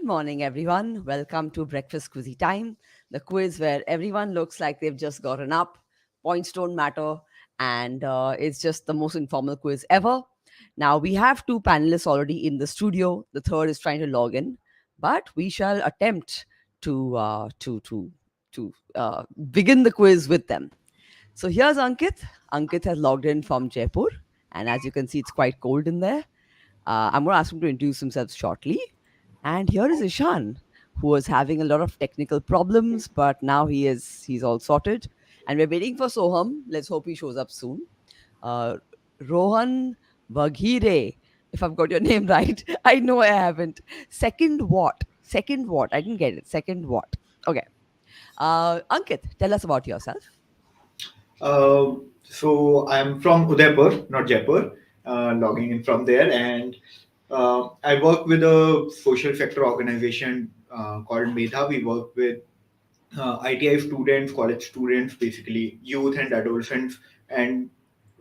morning, everyone. Welcome to Breakfast Quizzytime, the quiz where everyone looks like they've just gotten up. Points don't matter, and it's just the most informal quiz ever. Now, we have two panelists already in the studio. The third is trying to log in, but we shall attempt to begin the quiz with them. So here's Ankit. Ankit has logged in from Jaipur, and as you can see, it's quite cold in there. I'm going to ask him to introduce himself shortly. And here is Ishan, who was having a lot of technical problems, but now he's all sorted. And we're waiting for Soham. Let's hope he shows up soon. Uh, Rohan Vaghire, if I've got your name right. I know I haven't. Second what? Second what? I didn't get it. Second what? Okay. Ankit, tell us about yourself. So I'm from Udaipur, not Jaipur, logging in from there, and I work with a social sector organization called Medha. We work with ITI students, college students, basically youth and adolescents, and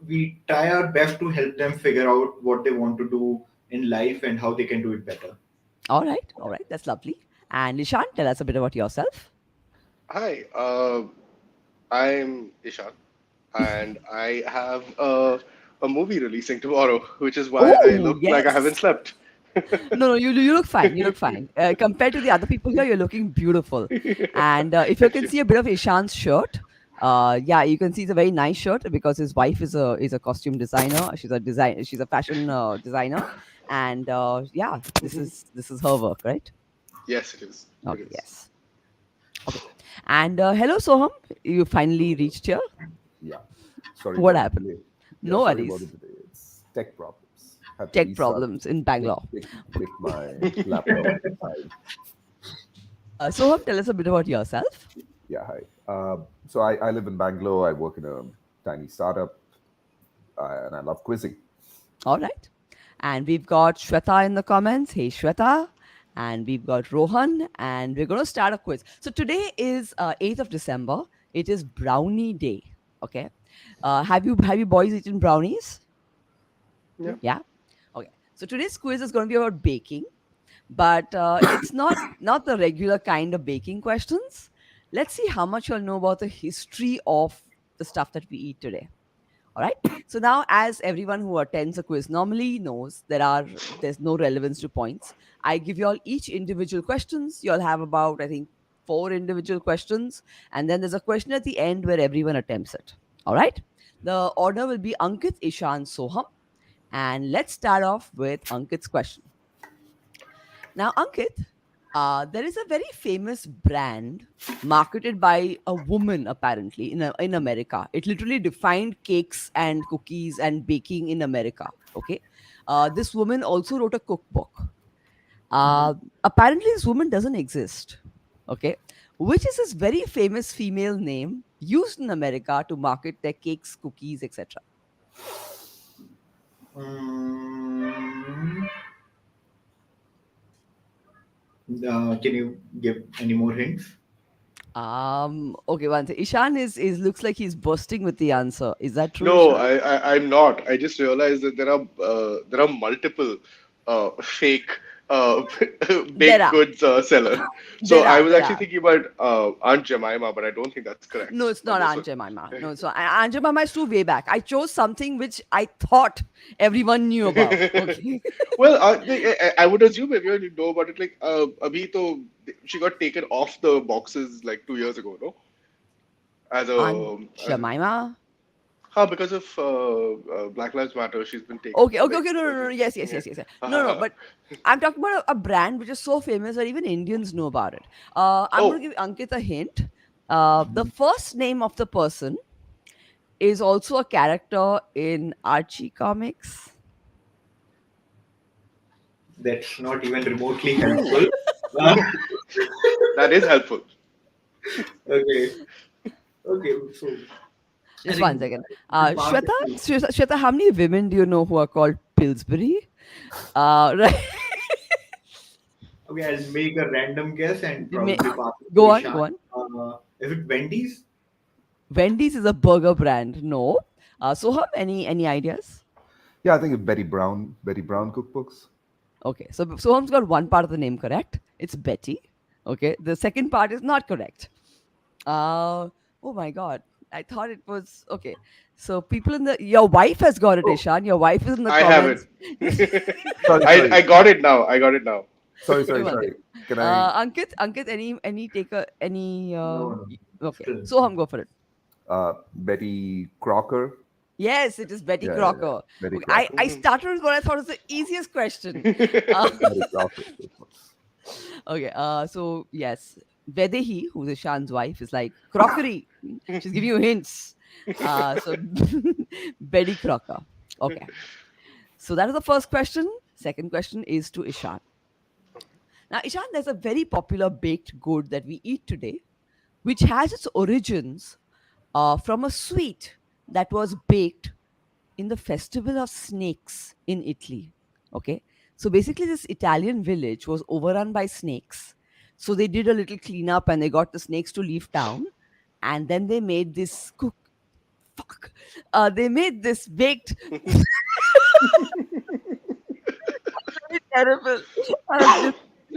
we try our best to help them figure out what they want to do in life and how they can do it better. All right, that's lovely. And Ishan, tell us a bit about yourself. Hi, I'm Ishan, and I have a movie releasing tomorrow, which is why I Oh, look like I haven't yes. slept. No, you look fine. You look fine. Compared to the other people here, you're looking beautiful. And if you Thank can you. see a bit of Ishan's shirt, yeah, you can see it's a very nice shirt because his wife is a costume designer. She's a fashion designer, and yeah, this is her work, right? Yes, it is. It Okay, is. yes. Okay, and hello, Soham. You finally reached here. Yeah, sorry What about the happened? delay. Yeah, No sorry about the worries. delay. It's tech problems. Had to Tech restart, problems in click, Bangalore. click my laptop. Soham, tell us a bit about yourself. Yeah, hi. So I live in Bangalore. I work in a tiny startup, and I love quizzing. All right. And we've got Shweta in the comments. Hey, Shweta. And we've got Rohan. And we're going to start a quiz. So today is 8th of December. It is Brownie Day. Okay. Have you boys eaten brownies? Yeah. Yeah. Okay. So today's quiz is going to be about baking, but it's not the regular kind of baking questions. Let's see how much you'll know about the history of the stuff that we eat today. All right. So now, as everyone who attends a quiz normally knows, there's no relevance to points. I give you all each individual questions. You'll have about, I think, four individual questions, and then there's a question at the end where everyone attempts it. All right. The order will be Ankit, Ishan, Soham, and let's start off with Ankit's question. Now, Ankit, there is a very famous brand marketed by a woman apparently in America. It literally defined cakes and cookies and baking in America. Okay. This woman also wrote a cookbook. Mhm. Uh, Apparently, this woman doesn't exist. Okay. Which is this very famous female name used in America to market their cakes, cookies, etc. Mm, can you give any more hints? Okay, one second. Ishan is looks like he's bursting with the answer. Is that true, No, Ishan? I'm not. I just realized that there are multiple fake uh, There baked are. goods seller. So There I are. was There actually are. thinking about Aunt Jemima, but I don't think that's correct No, it's on not this Aunt one. Jemima. No, so Aunt Jemima is too way back. I chose something which I thought everyone knew about. Okay. Well, I would assume everyone would know about it. Like, abhi to she got taken off the boxes like 2 years ago, no? As Aunt a Jemima. because of Black Lives Matter, she's been taken Okay. No, no, no. Yes, yes, yeah. yes, yes. Yes. No, no. But I'm talking about a brand which is so famous that even Indians know about it. I'm going Oh, to give Ankit a hint. The first name of the person is also a character in Archie comics. That's not even remotely helpful. Uh, that is helpful. okay, okay. So I Just one think second. we passed Shweta, it. Shweta, how many women do you know who are called Pillsbury? Right. Okay, I'll make a random guess and May- probably pass it to Go on, Ishan. go on. Is it Wendy's? Wendy's is a burger brand. No. Soham, any ideas? Yeah, I think of Betty Brown cookbooks. Okay, so Soham's got one part of the name correct. It's Betty. Okay, the second part is not correct. Oh my God, I thought it was okay. So people in the your wife has got it, Oh, Ishan. Your wife is in the I have comments. it. sorry, I sorry, got it now. I got it now. One thing. sorry. Can I? Ankit, any taker, any No, no, okay. still. Soham, go for it. Betty Crocker. Yes, it is Betty Yeah. Crocker. Betty Okay, I Crocker. Mhm. started with what I thought was the easiest question. Uh, Betty Crocker. okay, so yes, Vedehi, who's Ishan's wife, is like crockery. She's giving you hints. So Betty Crocker. Okay, so that is the first question. Second question is to Ishan. Now, Ishan, there's a very popular baked good that we eat today, which has its origins from a sweet that was baked in the festival of snakes in Italy. Okay. So basically, this Italian village was overrun by snakes. So they did a little cleanup and they got the snakes to leave town. And then they made this cook. Fuck. They made this baked. Very terrible. This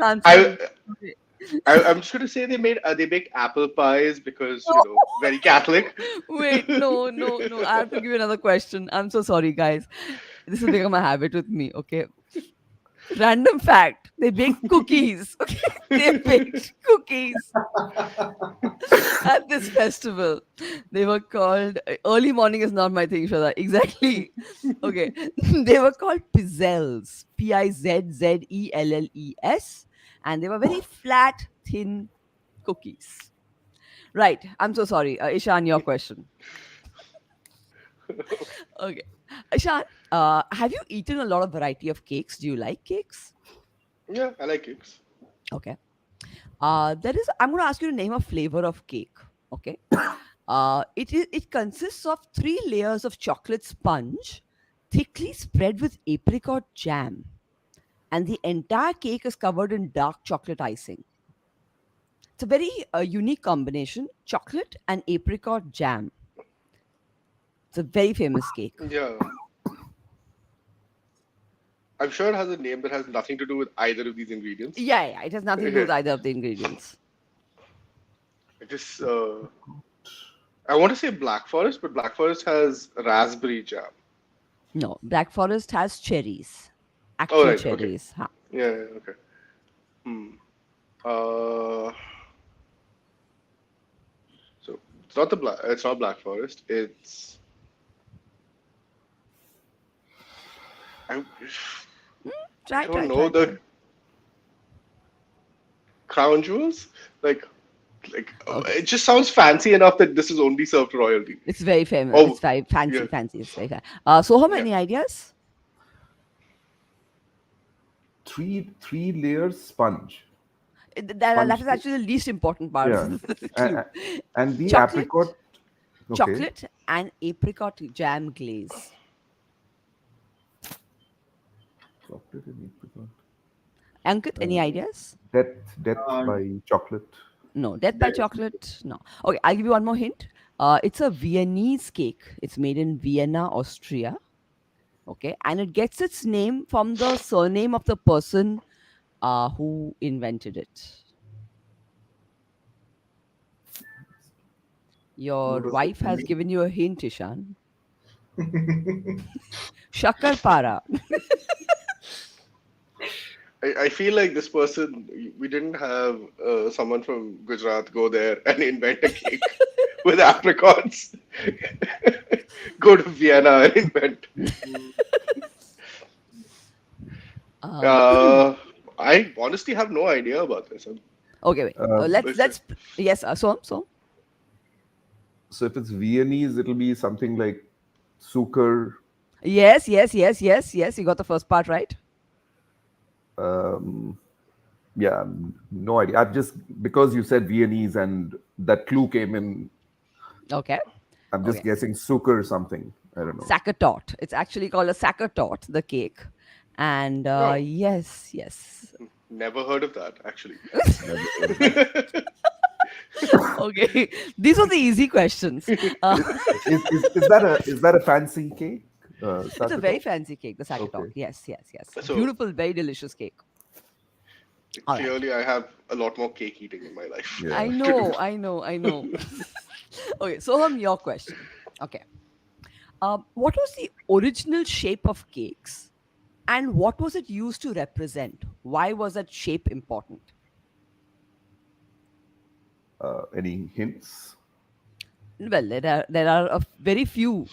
answering. I, Okay. I'm just gonna say they baked apple pies because very Catholic. Wait, no, no, no. I have to give you another question. I'm so sorry, guys. This has become a habit with me. Okay. Random fact: they baked cookies. Okay, they baked cookies at this festival. They were called. Early morning is not my thing, Shraddha. Exactly. Okay, they were called pizzelles. Pizzelles, and they were very flat, thin cookies. Right. I'm so sorry, Ishan. Your question. Okay, Ishan. Have you eaten a lot of variety of cakes? Do you like cakes? Yeah, I like cakes. Okay. There is. I'm going to ask you to name a flavor of cake. Okay. It consists of 3 layers of chocolate sponge, thickly spread with apricot jam, and the entire cake is covered in dark chocolate icing. It's a very unique combination: chocolate and apricot jam. It's a very famous cake. Yeah, I'm sure it has a name that has nothing to do with either of these ingredients. Yeah, yeah. It has nothing to do with either of the ingredients. I just I want to say Black Forest, but Black Forest has raspberry jam. No, Black Forest has cherries, Oh actual right, okay. cherries. Huh. Yeah, okay. Hmm. Uh, so it's not Black Forest. I, I Try, don't try, know try, try. the crown jewels. Okay. It just sounds fancy enough that this is only served to royalty. It's very famous. It's Oh, very fancy, yeah, fancy. It's very so, how yeah. many ideas? Three layers sponge. That Sponge is cake. actually the least important part Yeah. of the And, clue. and the Chocolate, apricot. Okay. chocolate, and apricot jam glaze. Chocolate and apricot. Ankit, any Uh, ideas? death Uh, by chocolate. No. Death by that, chocolate? No. Okay, I'll give you one more hint. It's a Viennese cake. It's made in Vienna, Austria. Okay, and it gets its name from the surname of the person who invented it. Your what was the wife has name? given you a hint, Ishan. Shakarpara. I feel like this person, we didn't have someone from Gujarat go there and invent a cake with apricots. Go to Vienna and invent. Uh, I honestly have no idea about this. okay, wait. Um, Let's. Yes, so. so if it's Viennese, it'll be something like sucre. Yes, yes, yes, yes, yes. You got the first part right. Um, yeah, no idea. I've just because you said Viennese and that clue came in. Okay, I'm just okay. guessing sucre something. I don't know. Sackertot. It's actually called a sackertot, the cake. And Oh, yes, yes. never heard of that, actually. Never heard of that. Okay, these are the easy questions. Is that a fancy cake? It's a very Sakatok. fancy cake, the Sakatok. Okay. Yes, yes, yes. So Beautiful, very delicious cake. All right. clearly, I have a lot more cake eating in my life I Yeah. to do. know, I know, I know. Okay, so your question. Okay. What was the original shape of cakes and what was it used to represent? Why was that shape important? Any hints? Well, there are very few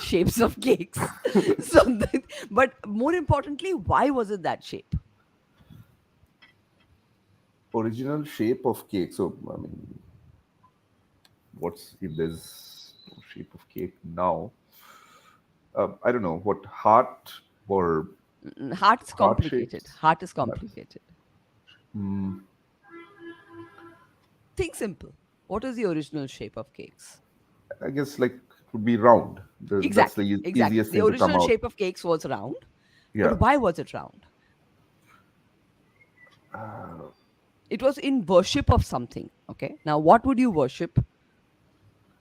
shapes of cakes. So, but more importantly, why was it that shape? Original shape of cake. So, I mean, what's if there's no shape of cake now? I don't know what heart or Heart is heart complicated. shapes. Heart is Hearts. complicated. Mm, Think simple. What is the original shape of cakes? I guess like it would be round. That's the Exactly, exactly. easiest The thing to come original out. shape of cakes was round, Yeah. but why was it round? Uh, It was in worship of something. Okay. Now, what would you worship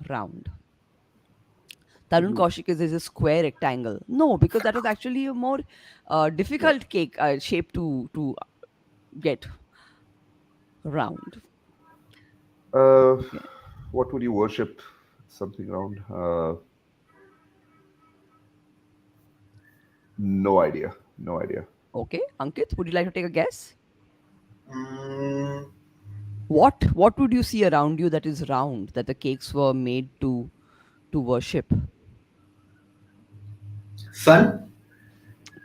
round? would Tarun you? Kaushik is a square rectangle. No, because that was actually a more Yeah. difficult cake shape to get round. Uh, Okay. what would you worship? Something round. No idea. No idea. Okay. Ankit, would you like to take a guess? Mm, What would you see around you that is round that the cakes were made to worship? sun.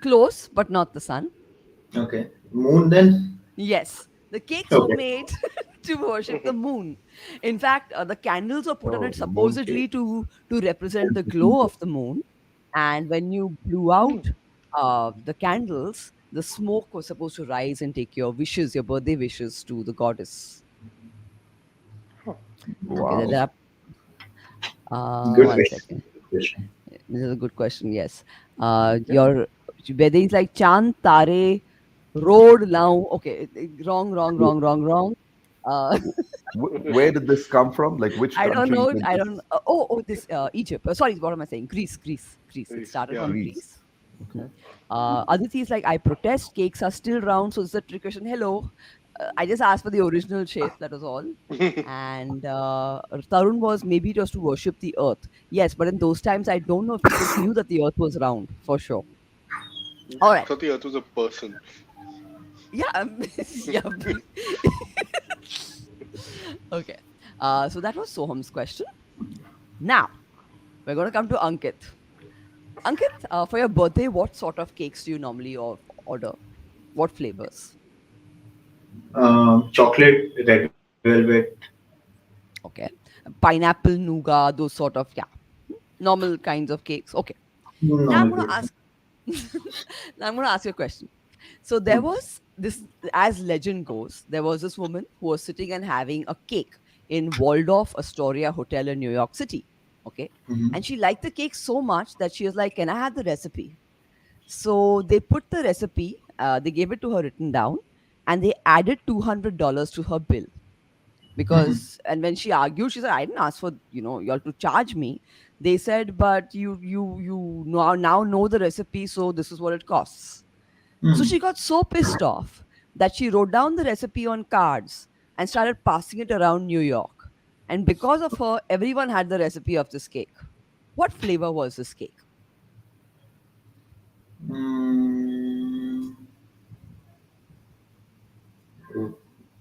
Close, but not the sun. Okay. Moon then. Yes, the cakes were Okay. made to worship the moon. In fact, the candles were put on it Oh, the moon supposedly cake. to represent the glow of the moon. And when you blew out the candles, the smoke was supposed to rise and take your wishes, your birthday wishes, to the goddess. Okay, Wow. Good one question. second. Good question. This is a good question. Yes, your wedding is like Chand Tare Road now. Okay, wrong, wrong, wrong, wrong, wrong. Uh, Where did this come from? Like which I don't country know. did I don't. this? This Egypt. Sorry, what am I saying? Greece, Greece, Greece. It started Yeah. from Greece. Greece. Okay. Aditi is like, I protest. Cakes are still round, so it's a trick question. Hello, I just asked for the original shape. That was all. And Tarun was maybe it was to worship the earth. Yes, but in those times, I don't know if people knew that the earth was round for sure. All I right. thought the Earth was a person. Yeah. Yeah. Okay. So that was Soham's question. Now we're going to come to Ankit. Ankit, for your birthday, what sort of cakes do you normally order? What flavors? Chocolate, red velvet. Okay. Pineapple, nougat, those sort of, yeah, normal kinds of cakes. Okay. Now I'm Normal going to good. ask. Now I'm going to ask you a question. So there was this, as legend goes, there was this woman who was sitting and having a cake in Waldorf Astoria Hotel in New York City. Okay. Mhm. And she liked the cake so much that she was like, "Can I have the recipe?" So they put the recipe, they gave it to her written down, and they added $200 to her bill. Mhm. Because, and when she argued, she said, I didn't ask for, y'all to charge me. They said, but you now know the recipe, so this is what it costs. So Mhm. she got so pissed off that she wrote down the recipe on cards and started passing it around New York. And because of her, everyone had the recipe of this cake. What flavor was this cake? Mm,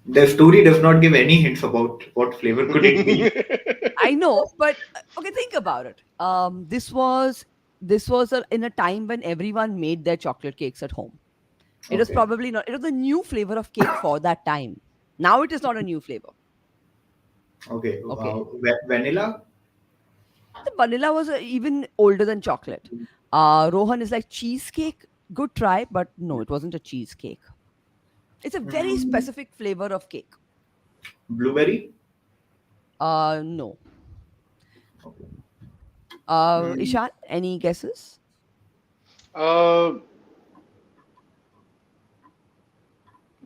the story does not give any hints about what flavor could it be. I know, but okay, think about it. This was in a time when everyone made their chocolate cakes at home. It was Okay. probably not. It was a new flavor of cake for that time. Now it is not a new flavor. Okay. Okay, Vanilla. the vanilla was even older than chocolate. Rohan is like cheesecake. Good try, but no, it wasn't a cheesecake. It's a very Mm, specific flavor of cake. blueberry. No. Okay. Mm, Ishan, any guesses? uh,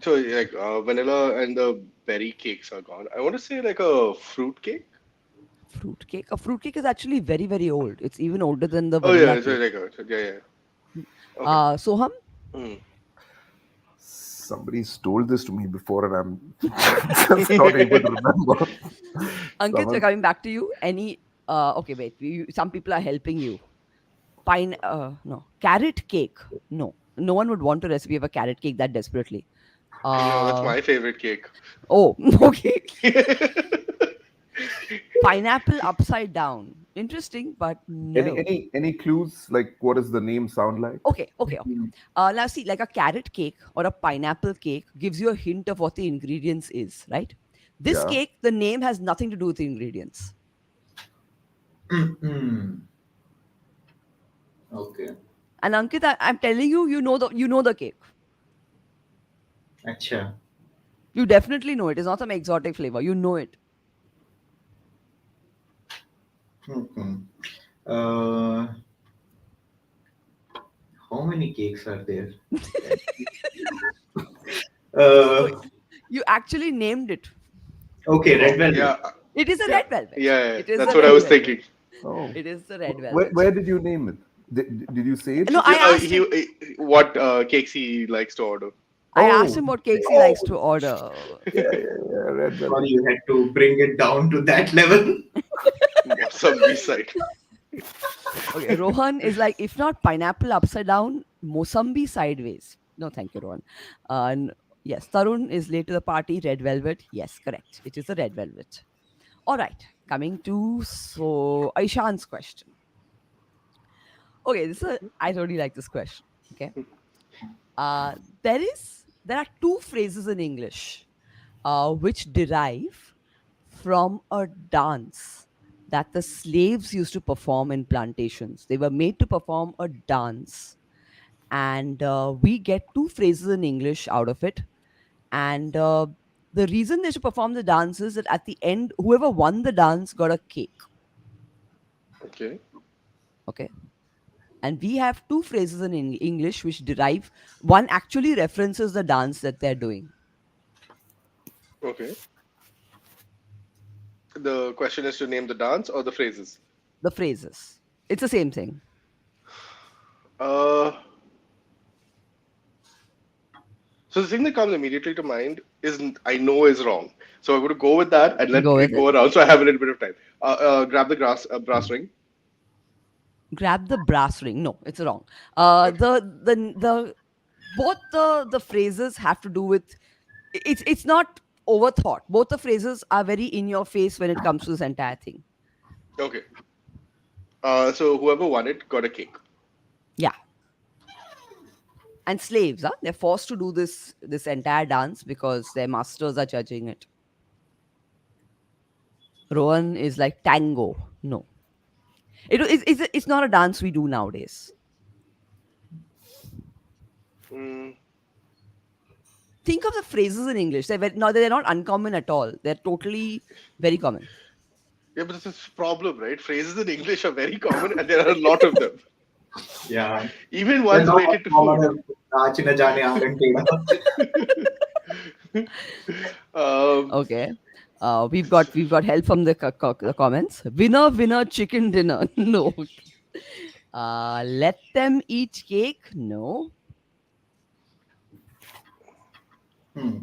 so vanilla and the berry cakes are gone. I want to say like a fruit cake. Fruitcake. A fruitcake is actually very, very old. It's even older than the Oh yeah, vanilla cake. yeah, yeah. Okay. Soham, Mm. Somebody told this to me before, and I'm just not able to remember. Ankit, we're Someone, coming back to you. Any? Okay, wait. Some people are helping you. No. Carrot cake. No. No one would want a recipe of a carrot cake that desperately. No, that's Uh, my favorite cake. oh, okay. Pineapple upside down. Interesting, but any no. any any clues? Like, what does the name sound like? Okay, okay, okay. Now see, like a carrot cake or a pineapple cake gives you a hint of what the ingredients is, right? This Yeah. cake, the name has nothing to do with the ingredients. Hmm. Okay. And Ankit, I'm telling you, you know the cake. Acha. You definitely know it. It's not some exotic flavor. You know it. Hmm. Uh, how many cakes are there? So Uh, you actually named it. okay, red velvet. Yeah, It is a yeah, red velvet. yeah. It is That's the what I red was velvet. thinking. Oh, It is the red where, velvet. where did you name it? Did you say it? No, I asked him. What cakes he likes to order. I asked Oh, him what cakes he Oh, likes to order. yeah, red sorry, velvet. you had to bring it down to that level. Some B-side. Okay, Rohan is like, if not pineapple upside down, Mosambি sideways. No, thank you, Rohan. Yes, Tarun is late to the party. Red velvet. Yes, correct. It is a red velvet. All right, coming to Aishan's question. Okay, I really like this question. Okay, uh, there are two phrases in English which derive from a dance that the slaves used to perform in plantations. They were made to perform a dance, and we get two phrases in English out of it. And the reason they should perform the dance is that at the end, whoever won the dance got a cake. Okay. Okay. And we have two phrases in English which derive. One actually references the dance that they're doing. Okay. The question is to name the dance or the phrases. The phrases. It's the same thing. Uh, so the thing that comes immediately to mind is I know is wrong. So I'm going to go with that and let Go with it it. go around. So I have a little bit of time. Grab the brass ring. Grab the brass ring. No, it's wrong. Okay. The both the phrases have to do with, it's not overthought. Both the phrases are very in your face when it comes to this entire thing. Okay. So whoever won it got a cake. Yeah. And slaves, huh? They're forced to do this entire dance because their masters are judging it. Rowan is like tango. No. It's not a dance we do nowadays. Mm, Think of the phrases in English. They're not uncommon at all. They're totally very common. yeah, but this is the problem, right? Phrases in English are very common and there are a lot of them. Yeah. Even They're ones not as related to common food. as नाच न जाने आंगन टेढ़ा. um, Okay. We've got help from the comments. Winner, winner, chicken dinner. No. Let them eat cake. No. Hmm.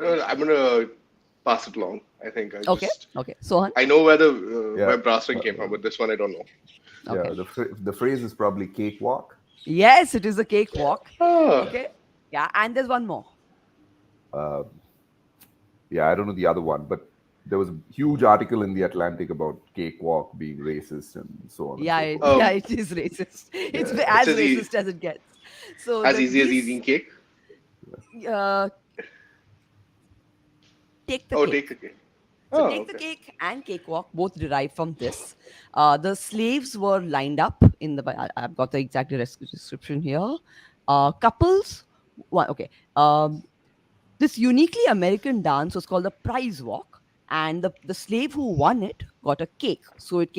I'm gonna pass it along. I think Okay. Okay. Sohan. I know where the Yeah, where brass ring uh, came from, but this one I don't know. Okay. yeah. The phrase is probably cakewalk. Yes, it is a cake walk. Ah, Okay. Yeah, and there's one more. Uh, yeah, I don't know the other one, but there was a huge article in the Atlantic about cakewalk being racist and so on and Yeah, so it, forth. yeah, um, it is racist. It's Yeah, it's as racist as it gets. So as easy as eating cake. uh, take the Oh, cake. take a cake. So Oh, take the okay. cake and cakewalk both derive from this. The slaves were lined up in the. I've got the exact description here. Couples. Okay. This uniquely American dance was called the prize walk, and the slave who won it got a cake. So it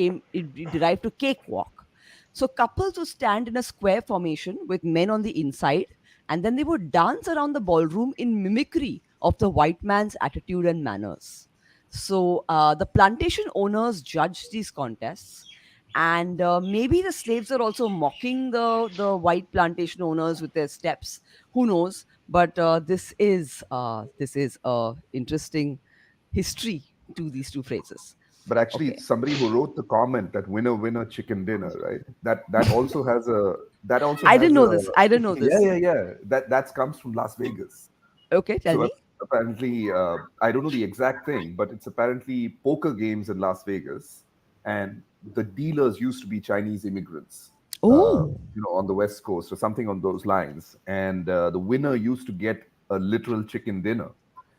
derived to cakewalk. So couples would stand in a square formation with men on the inside, and then they would dance around the ballroom in mimicry of the white man's attitude and manners. So the plantation owners judged these contests, and maybe the slaves are also mocking the white plantation owners with their steps. Who knows? But this is a interesting history to these two phrases. But actually, Okay, somebody who wrote the comment that winner winner chicken dinner, right? That also has a that also I didn't has a know this. I didn't know yeah, this. yeah, yeah. That comes from Las Vegas. Okay, tell So me. apparently, I don't know the exact thing, but it's apparently poker games in Las Vegas, and the dealers used to be Chinese immigrants, Oh, on the West Coast or something on those lines, and the winner used to get a literal chicken dinner,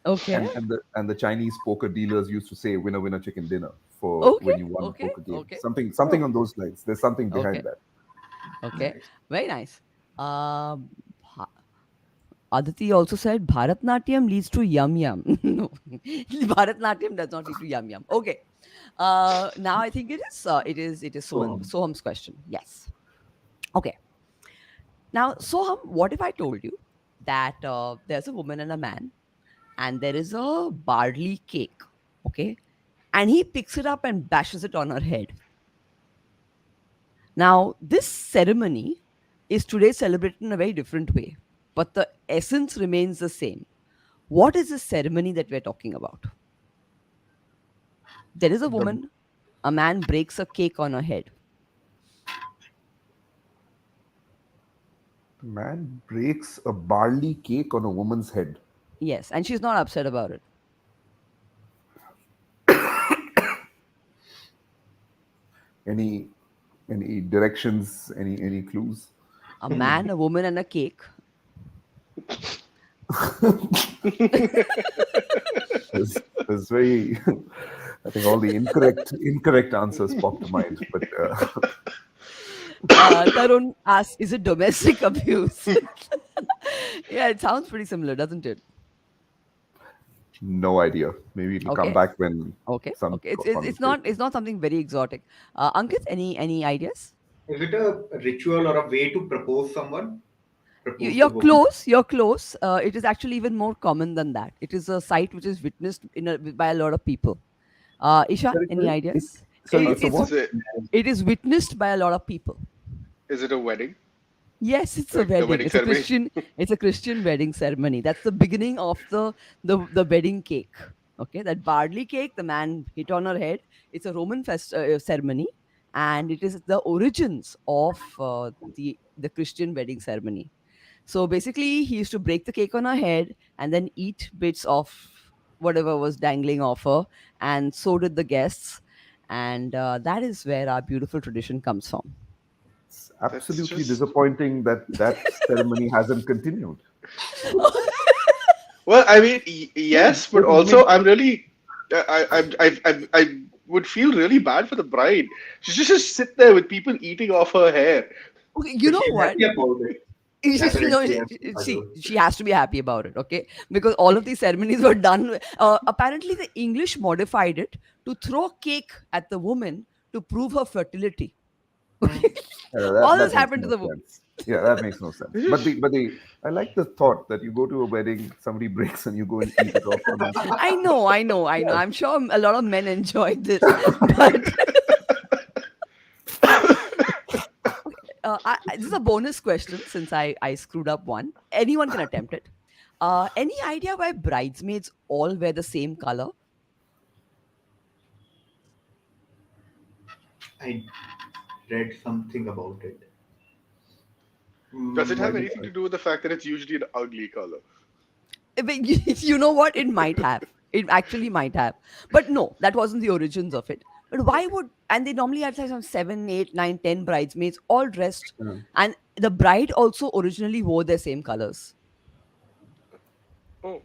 okay, and the Chinese poker dealers used to say "winner winner chicken dinner" for okay, when you won the okay, poker game. okay. Something Oh, on those lines. There's something behind okay, that. okay. Nice. Very nice. Um, Aditi also said Bharatnatyam leads to yum yum. No, Bharatnatyam does not lead to yum yum. Okay. Now I think it is So Soham's question. Yes. Okay. Now Soham, what if I told you that there's a woman and a man, and there is a barley cake, okay, and he picks it up and bashes it on her head. Now this ceremony is today celebrated in a very different way, but the essence remains the same. What is the ceremony that we're talking about? There is a The woman, a man breaks a cake on her head. man breaks a barley cake on a woman's head. Yes, and she's not upset about it. Any any directions? Any clues? A man, a woman, and a cake. There's very, I think all the incorrect answers pop to mind, but Tarun asks, is it domestic abuse? Yeah, it sounds pretty similar, doesn't it? no idea. Maybe it'll come Okay, back when okay, some okay. It's not something very exotic. Ankit, any ideas? is it a ritual or a way to propose someone? You, Propose you're the woman? close. You're close. It is actually even more common than that. It is a sight which is witnessed by a lot of people. Isha, sorry, any sorry, ideas? sorry, It, it's a it's what? it is witnessed by a lot of people. Is it a wedding? Yes, it's a Like the wedding. wedding ceremony? It's a Christian wedding ceremony. That's the beginning of the wedding cake. Okay, that barley cake the man hit on her head. It's a Roman ceremony, and it is the origins of the Christian wedding ceremony. So basically, he used to break the cake on her head and then eat bits of whatever was dangling off her, and so did the guests. And that is where our beautiful tradition comes from. It's That's absolutely just. disappointing that that ceremony hasn't continued. Well, I mean, Yeah, yes, but because it makes also I'm really. I would feel really bad for the bride. She just sit there with people eating off her hair. Okay, you But know she's what? happy about it. No, Definitely, yes. see, she has to be happy about it, okay? Because all of these ceremonies were done. Apparently, the English modified it to throw cake at the woman to prove her fertility. Okay, that all this that makes happened to no the woman. sense. Yeah, that makes no sense. But the I like the thought that you go to a wedding, somebody breaks, and you go and eat it off on them. I know, I know, I know. Yeah, I'm sure a lot of men enjoyed this, but this is a bonus question since I screwed up one. Anyone can attempt it. Any idea why bridesmaids all wear the same color? I read something about it. Does it why have Mm, do anything to do with the fact that it's usually an ugly color? But you know what? It might have. It actually might have. But no, that wasn't the origins of it. But why Okay. would, and they normally had like some 7, 8, 9, 10 bridesmaids all dressed. yeah. And the bride also originally wore their same colors. Oh,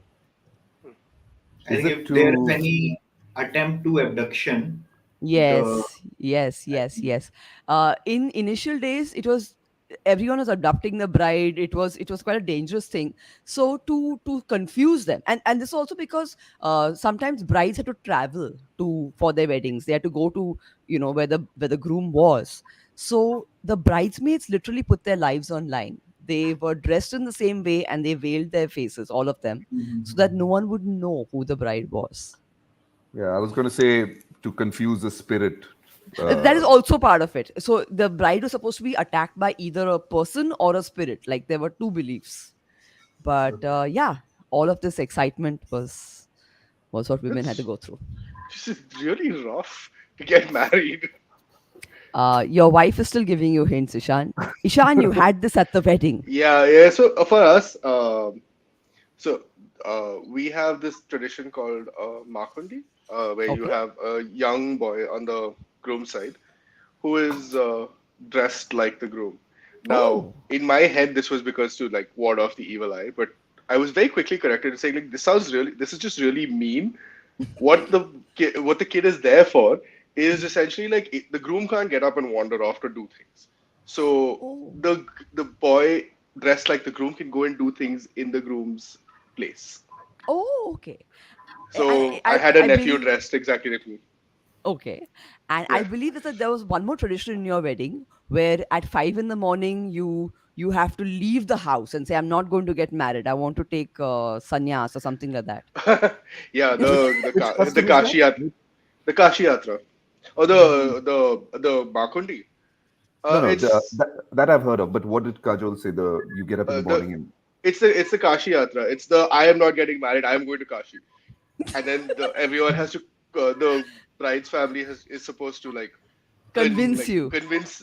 hmm. I Is think it if there is to any attempt to abduction, the Yes, yes, yes, yes. In initial days, it was everyone was adopting the bride. It was quite a dangerous thing. So to confuse them, and this also because sometimes brides had to travel to for their weddings. They had to go to where the groom was. So the bridesmaids literally put their lives online. They were dressed in the same way and they veiled their faces, all of them, so that no one would know who the bride was. Yeah, I was going to say to confuse the spirit. That is Uh, also part of it. So the bride was supposed to be attacked by either a person or a spirit. Like there were two beliefs. But yeah, all of this excitement was what women had to It's go through. just really rough to get married. Your wife is still giving you hints, Ishan. Ishan, you had this at the wedding. Yeah, yeah. So for us, so we have this tradition called Makundi, where you Okay. have a young boy on the groom side who is dressed like the groom. Now, Oh. in my head, this was because to like ward off the evil eye, but I was very quickly corrected and saying like this is just really mean. What the kid is there for is essentially like the groom can't get up and wander off to do things. So Oh. the boy dressed like the groom can go and do things in the groom's place. Oh, okay. So I had a I nephew believe dressed exactly like me. okay. And I Yeah. believe that there was one more tradition in your wedding where at 5 in the morning you have to leave the house and say, I'm not going to get married. I want to take sannyas or something like that. Yeah, which which the custom is that? Kashi the Kashi Yatra or Mm, the Makundi. no, no, It's that I've heard of. But what did Kajol say? The you get up in the the morning and it's the Kashi Yatra. It's the I am not getting married. I am going to Kashi, and then everyone has to the bride's family is supposed to like Convince you. convince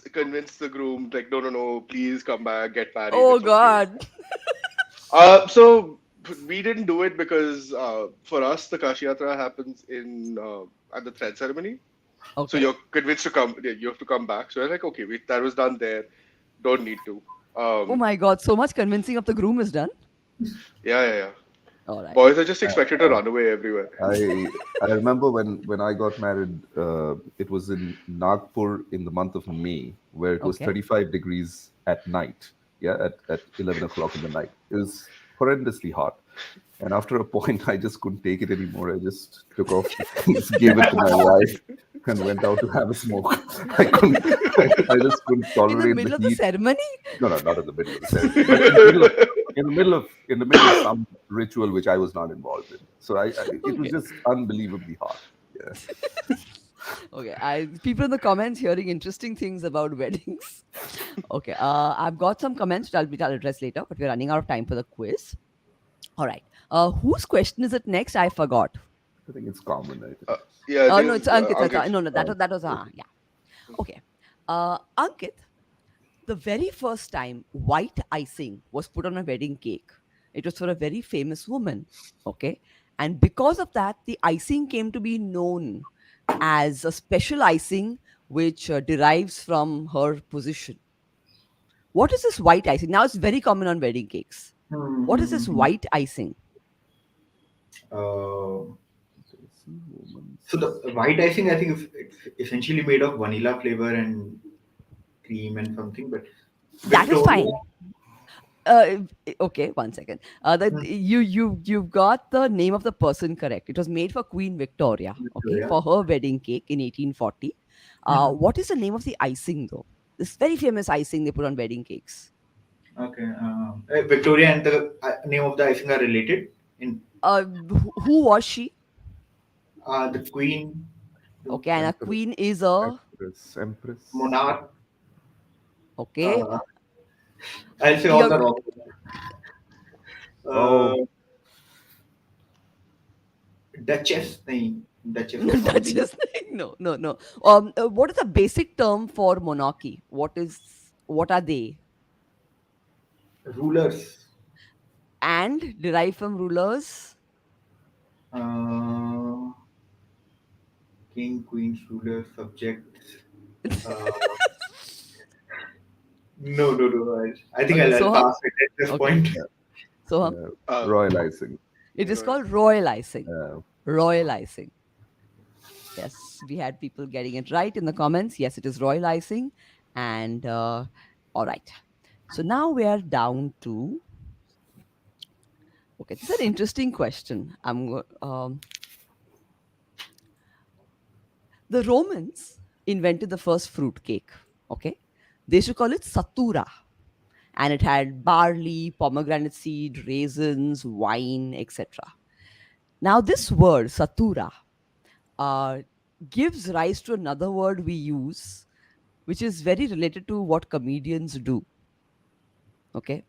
the groom like no, please come back, get married, Oh it's okay. God. So we didn't do it because for us the Kashi Yatra happens in at the thread ceremony. So Okay. you're convinced to come. You have to come back. So I'm like, okay, that was done there. Don't need to. Oh Um, my God. So much convincing of the groom is done. yeah. All right. Boys are just expected to uh, run away everywhere. I remember when I got married, it was in Nagpur in the month of May, where it was Okay. 35 degrees at night. Yeah, at 11 o'clock in the night. It was horrendously hot. And after a point, I just couldn't take it anymore. I just took off the things, gave it to my wife, and went out to have a smoke. I couldn't. I just couldn't In the tolerate the middle of the heat. ceremony? No, no, not in the middle of the ceremony, but in the middle of some ritual which I was not involved in. So it was Okay. just unbelievably hot. Yeah. Okay. People in the comments hearing interesting things about weddings. Okay. I've got some comments which I'll address later, but we're running out of time for the quiz. All right. Whose question is it next? I forgot. I think it's common. I think. uh, yeah, I think No, it's it's Ankit. Ankit. No, no, Uh, that was okay. yeah. Okay. Ankit, the very first time white icing was put on a wedding cake, it was for a very famous woman. Okay. And because of that, the icing came to be known as a special icing which derives from her position. What is this white icing? Now it's very common on wedding cakes. What is this Mm-hmm. white icing? Uh, Woman's so the white icing, I think, it's essentially made of vanilla flavor and cream and something. But That is Victoria, fine. Okay, one second. hmm, You've got the name of the person correct. It was made for Queen Victoria, okay, Victoria. for her wedding cake in 1840. Mhm. What is the name of the icing though? This very famous icing they put on wedding cakes. Okay. Victoria and the name of the icing are related. In Who was she? the Queen, the Okay, and a emperor, queen is a empress. monarch. okay. Uh, I'll say all You're the wrong. Oh, Uh, Duchess, nahi, Duchess no, of that's something. just no. What is the basic term for monarchy? What are they? Rulers. And derived from rulers? Uh, King, queens, rulers, subjects. Uh, no. I think Okay, I'll Soham. pass it at this Okay, point. yeah, Soham. yeah. Uh, Royalizing. It is right. called royal icing. Uh, Royal icing. Yes, we had people getting it right in the comments. Yes, it is royal icing. And all right. So now we are down to okay. This is an interesting question. The Romans invented the first fruit cake. Okay, they used to call it satura, and it had barley, pomegranate seed, raisins, wine, etc. Now this word satura uh, gives rise to another word we use, which is very related to what comedians do. Okay.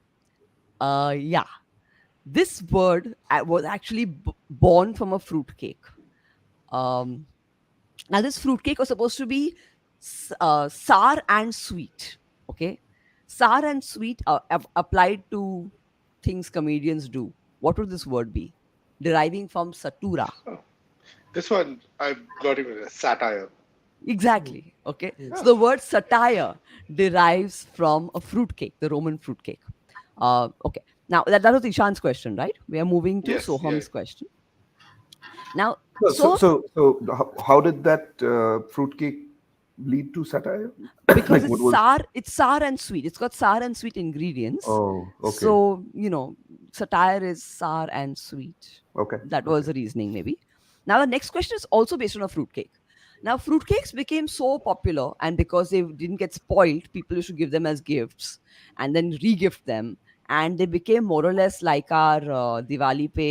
Yeah. This word was actually born from a fruitcake. Um, Now, this fruitcake was supposed to be sour and sweet. Okay, sour and sweet applied to things comedians do. What would this word be? Deriving from satura. Oh, this one, I'm not even a satire. Exactly. Okay, so Yeah. the word satire derives from a fruitcake, the Roman fruitcake. Okay, now that was Ishan's question, right? We are moving to Yes, yeah. Soham's question. Now, So, Soham, how did that fruitcake lead to satire? because Like, what was? it's sour and sweet, it's got sour and sweet ingredients, Oh, okay, so satire is sour and sweet. okay, That was okay. the reasoning, maybe. Now the next question is also based on a fruitcake. Now fruitcakes became so popular, and because they didn't get spoiled, people used to give them as gifts and then re-gift them, and they became more or less like our Diwali pe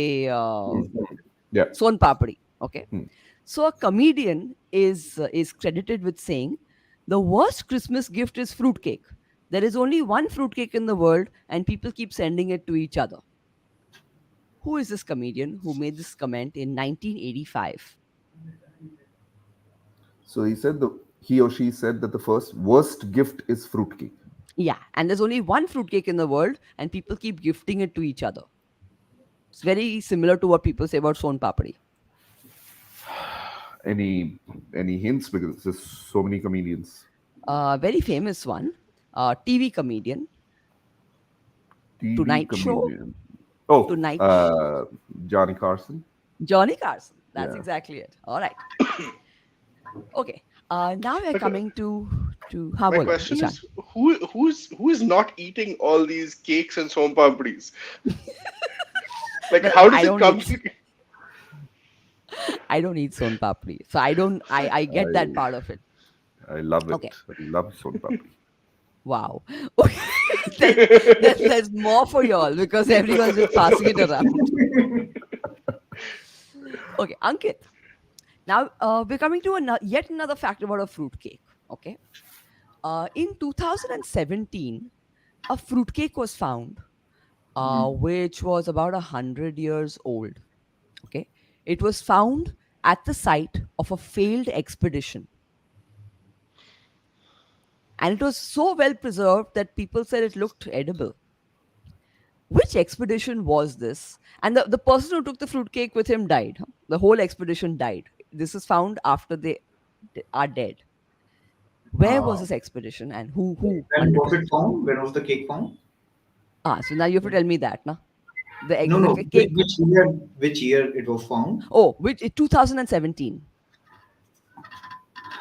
Yeah. son papdi. Okay, Hmm. so a comedian is credited with saying the worst Christmas gift is fruitcake. There is only one fruitcake in the world, and people keep sending it to each other. Who is this comedian who made this comment in 1985? So he or she said that the first worst gift is fruitcake. Yeah, and there's only one fruitcake in the world, and people keep gifting it to each other. It's very similar to what people say about son papdi. Any hints, because there's so many comedians. Very famous one, TV comedian, TV Tonight Show, comedian. Oh, Tonight Show. Johnny Carson. Johnny Carson. That's Yeah. exactly it. All right. Okay. Now we're My, que- coming to ha my bolo, question Ishan. is, who is not eating all these cakes and som papdis? Like, Well, how does it come? I don't eat son papdi, so I get that I part of it. I love it. Okay. I love Son Papdi. Wow. Okay. then, then there's more for y'all because everyone's just passing it around. Okay, Ankit. Now we're coming to yet another fact about a fruitcake. Okay. In 2017, a fruitcake was found, which was about 100 years old. Okay. It was found at the site of a failed expedition. And it was so well preserved that people said it looked edible. Which expedition was this? And the person who took the fruitcake with him died. Huh? The whole expedition died. This is found after they are dead. Where was Uh, this expedition and who when was undertook it this? found? When was the cake found? So now you have to tell me that, na? No, The no. cake. Which year? Which year it was found? Oh, which 2017.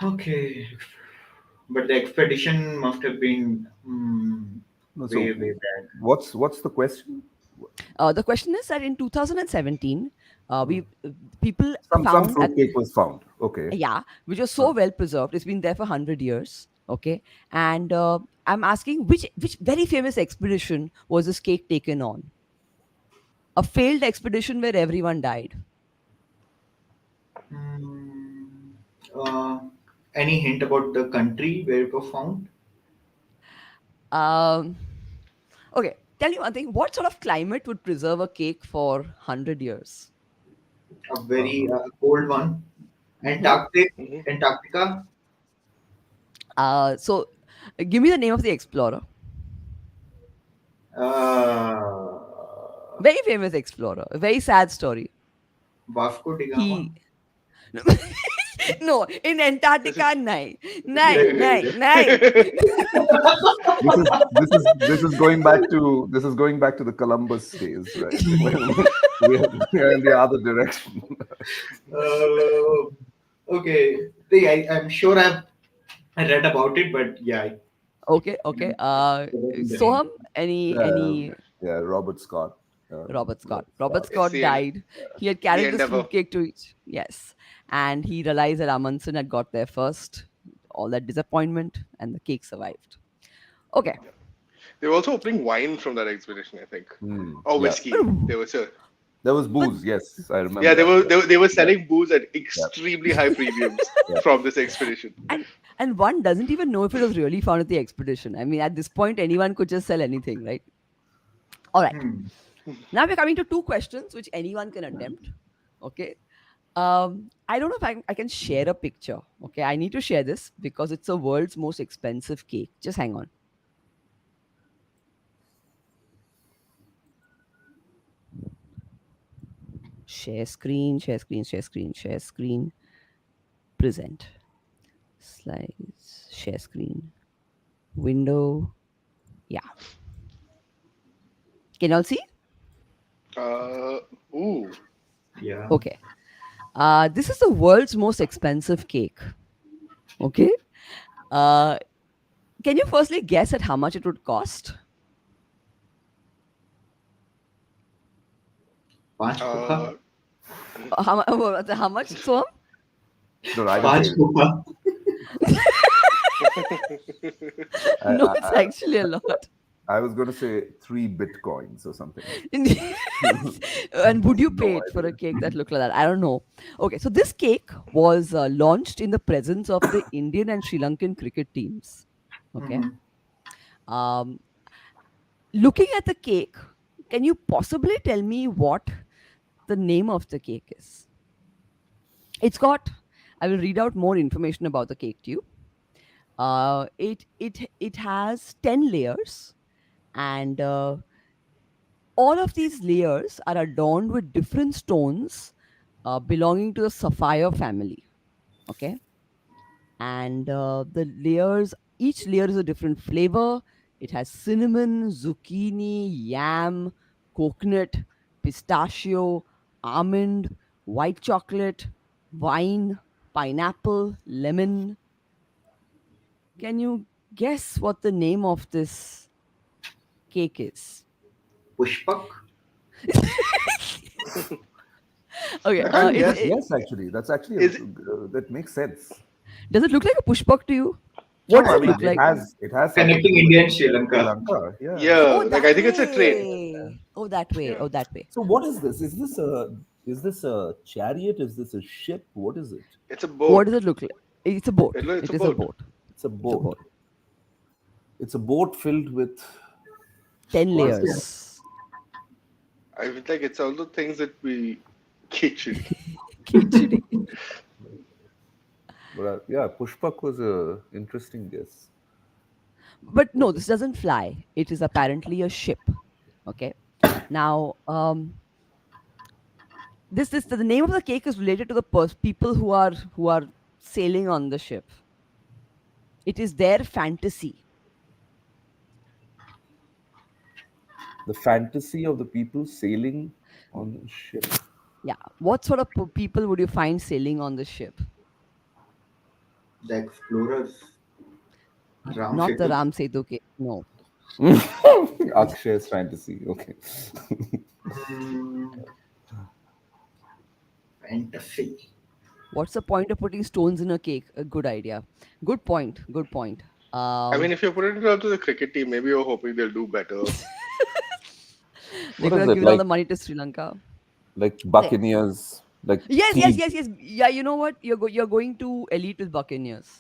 Okay, but the expedition must have been No, way, so way back. what's the question? The question is that in 2017, we people Some found at fruitcake was found. Okay. yeah, which was Huh. so well preserved. It's been there for 100 years. Okay, and I'm asking which very famous expedition was this cake taken on? A failed expedition where everyone died. Hmm. Uh, any hint about the country where it was found? Um, okay, tell you one thing. What sort of climate would preserve a cake for 100 years? A very Uh, cold one. Hmm? Mhm. Antarctica. So, give me the name of the explorer. Uh, Very famous explorer. A very sad story. Vasco da He Gama. no in This Antarctica. is Nine, nine, nine, nine. this is going back to the Columbus days, right? We are in the other direction. Uh, okay, I'm sure I read about it, but yeah, Okay, okay. forgotten the name. Soham, Um, any yeah, Robert Scott. Robert Scott. Robert Robert Scott. it's Scott died. He had the carried this endeavor. fruitcake to each. Yes. And he realized that Amundsen had got there first. All that disappointment, and the cake survived. Okay. They were also opening wine from that expedition, I think, Hmm. or Yeah. whiskey. They were sure. There was But booze. Yes, I remember Yeah, they that. were Yeah, they were, they were yeah, selling booze at yeah, extremely high premiums yeah. from this expedition. and and one doesn't even know if it was really found at the expedition. I mean, at this point, anyone could just sell anything, right? All right. Hmm. Now we're coming to two questions which anyone can attempt. Okay. I don't know if I can share a picture. Okay, I need to share this because it's the world's most expensive cake. Just hang on. Share screen, share screen, share screen, share screen. Present. Slides. Share screen. Window. Yeah. Can you all see? Uh, ooh. Yeah. Okay. This is the world's most expensive cake. Okay. Uh, can you firstly guess at how much it would cost? Panch puka. Uh, How much, Swam? No, I didn't say Panch it. puka. No, I, it's I, actually a lot. I was going to say 3 bitcoins or something. And would you No pay it for a idea. cake that looked like that? I don't know. Okay, so this cake was launched in the presence of the Indian and Sri Lankan cricket teams. Okay. Mhm. Um, looking at the cake, can you possibly tell me what the name of the cake is? It's got. I will read out more information about the cake to you. It has 10 layers, and all of these layers are adorned with different stones belonging to the sapphire family. Okay, and the layers, each layer is a different flavor. It has cinnamon, zucchini, yam, coconut, pistachio, almond, white chocolate, wine, pineapple, lemon. Can you guess what the name of this cake is? Pushpak. Okay, I can't it, guess. it Yes, actually, that's actually is it? that makes sense. does it look like a pushpak to you? What No, does I it mean look Pushpak. like? it has something to Connecting do with India and Sri Sri Lanka. Lanka. Yeah. Oh, Yeah, like I that think it's a train. way. Oh, that way. Yeah, Oh, that way. So what is this? Is this a chariot? Is this a ship? What is it? it's a What boat. does it look like? It's a boat. It's It a is a boat. boat. It's a It's a boat. boat. It's a boat filled with 10 What's something. this? layers. I feel like it's all the things that we kitchen. Khichdi. But yeah, Pushpak was a interesting guess. But no, this doesn't fly. It is apparently a ship. Okay. Now, this the name of the cake is related to the people who are sailing on the ship. It is their fantasy. The fantasy of the people sailing on a ship. Yeah. What sort of people would you find sailing on the ship? The explorers. Ram Not the Setu. Ram Setu cake. No. Akshay's fantasy. Okay. Hmm. Fantasy. What's the point of putting stones in a cake? A good idea. Good point. Good point. I mean, Um, if you're putting it out to the cricket team, maybe you're hoping they'll do better. they What could is have it given all like? the money to Sri Lanka. Like Okay. Buccaneers, like Yes, yes, thieves. yes, yes. Yeah, you know what? You're going to elite with Buccaneers.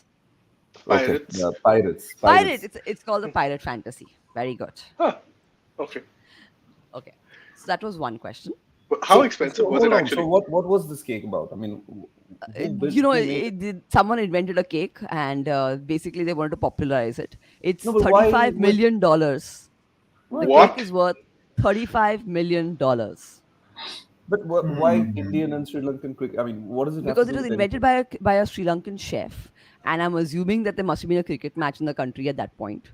Okay, Pirates. pirates, Pirate. pirates. It's called the pirate fantasy. Very good. Huh. Okay. Okay. So that was one question. But how So expensive was it hold on. So actually? what was this cake about? I mean, You know, who made it? someone invented a cake, and basically they wanted to popularize it. It's No, but why? $35 million. The Why? cake What? is worth $35 million But why Hmm. Indian and Sri Lankan cricket? I mean, what does it have to because it do was with invented anything? by a Sri Lankan chef, and I'm assuming that there must have been a cricket match in the country at that point.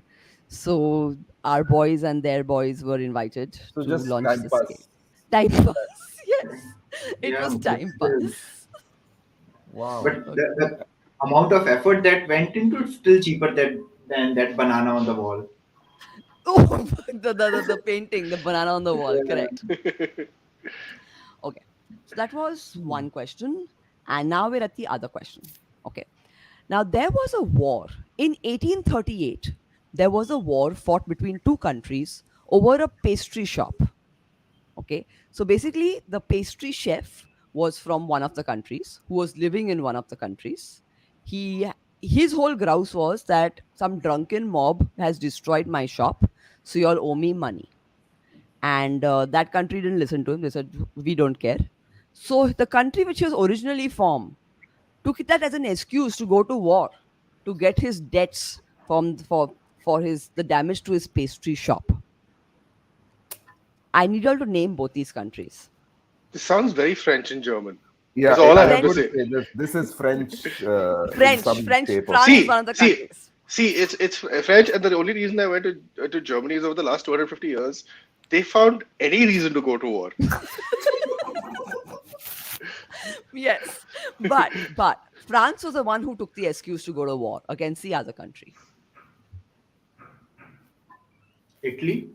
So our boys and their boys were invited So to just launch time this cake. pass. Time pass, yes, it Yeah, was but time still. pass. Wow. But Okay. the amount of effort that went into it still cheaper than that banana on the wall. Oh, the painting, the banana on the wall. Yeah. Correct. Okay. So that was one question. And now we're at the other question. Okay. Now, there was a war in 1838. There was a war fought between two countries over a pastry shop. Okay. So basically, the pastry chef was from one of the countries who was living in one of the countries. He his whole grouse was that some drunken mob has destroyed my shop, so you all owe me money. And that country didn't listen to him. They said we don't care. So the country which was originally from took that as an excuse to go to war to get his debts for his the damage to his pastry shop. I need you all to name both these countries. This sounds very French and German. Yeah, Is all I have I'm to French, going to say. say this. This is French in French, some French. shape or France form. is one See, of the see, countries. it's French, and the only reason I went to Germany is over the last 250 years, they found any reason to go to war. Yes, but France was the one who took the excuse to go to war against the other country. Italy.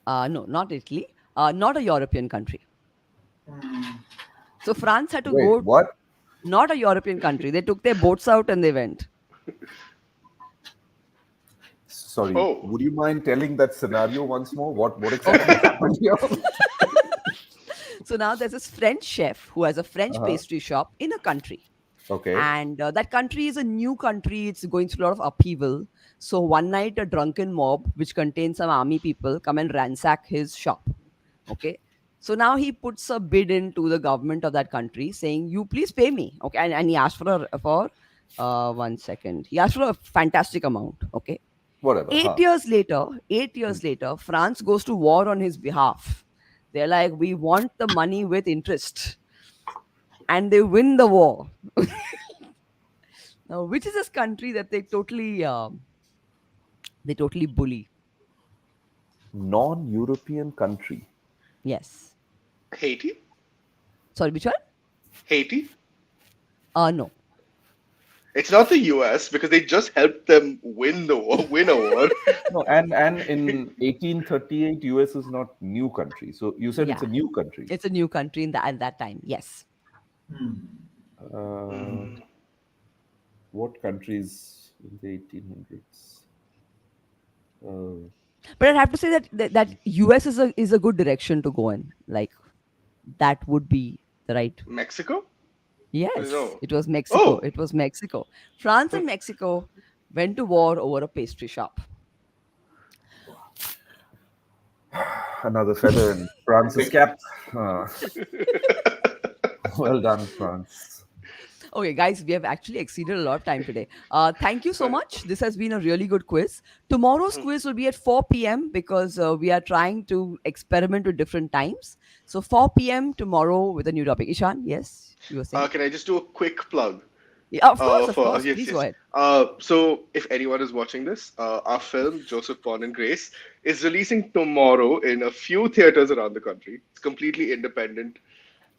No, not Italy. Not a European country. Hmm. So France had to Wait, go. what? Not a European country. They took their boats out and they went. Sorry, Oh, would you mind telling that scenario once more? What exactly happened here? So now there's this French chef who has a French Uh-huh. pastry shop in a country. Okay. And that country is a new country. It's going through a lot of upheaval. So one night, a drunken mob, which contains some army people, come and ransack his shop. Okay. So now he puts a bid into the government of that country saying, you please pay me. Okay. And he asked for 1 second. He asked for a fantastic amount. Okay. Whatever. Eight Huh. years later, eight Hmm. years later, France goes to war on his behalf. They're like, we want the money with interest. And they win the war. Now, which is this country that they totally bully? Non-European country. Yes. Haiti? Sorry, which one? Haiti? No. It's not the US because they just helped them win the war, win a war. No, and in 1838, US is not new country. So you said it's Yeah. a new country. It's a new country in at that time. Yes. Hmm. Uh, what countries in the 1800s? Uh, But I'd have to say that US is a good direction to go in. Like that would be the right. Mexico? Yes, No. it was Mexico. Oh, It was Mexico. France and Mexico went to war over a pastry shop. another feather in France's Quick. cap. Uh, well done, France. Okay, guys, we have actually exceeded a lot of time today. Thank you so sorry. much. This has been a really good quiz. Tomorrow's quiz will be at 4 p.m. because we are trying to experiment with different times. So 4 p.m. tomorrow with a new topic. Ishan, yes, you were saying? Can I just do a quick plug? Yeah, of course, of For course. yes, Please go yes. ahead. So if anyone is watching this, our film Joseph Born and Grace is releasing tomorrow in a few theaters around the country. It's completely independent.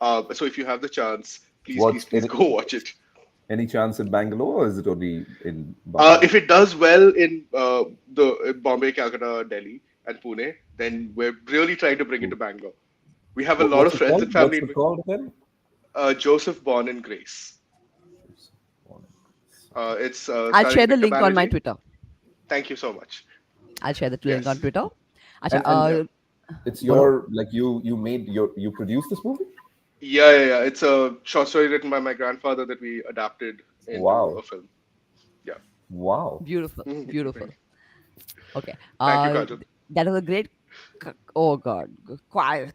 So if you have the chance, please, please, What's please go watch it. any chance in Bangalore, or is it only in Bombay? If it does well in Bombay, Calcutta, Delhi, and Pune, then we're really trying to bring it to Bangalore. We have a lot of What's it friends called? and What's family. it called again? Joseph Born and Grace. Okay. It's I'll starring share the Victor link on my Banerjee. Twitter. Thank you so much. I'll share the link on Yes. Twitter. Acha, And Yeah. it's bolo. your like you produced this movie? Yeah. It's a short story written by my grandfather that we adapted into a Wow, film. Yeah. wow. Beautiful, beautiful. Thank Okay. you, Kajal. That was a great. Oh God, quiet.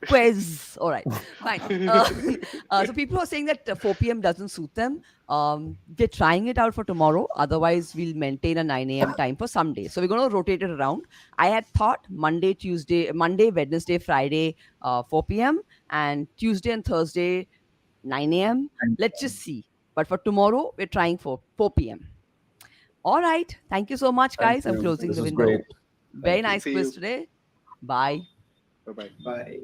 Quiz. All right, fine. So people are saying that 4 p.m. doesn't suit them. We're trying it out for tomorrow. Otherwise, we'll maintain a 9 a.m. time for some days. So we're going to rotate it around. I had thought Monday, Wednesday, Friday, 4 p.m. and Tuesday and Thursday, 9 a.m. Let's just see. But for tomorrow, we're trying for 4 p.m. All right. Thank you so much, Thank guys. I'm you. closing This the was window. great. Very Thank you. nice See quiz you. today. Bye. Bye bye. Bye.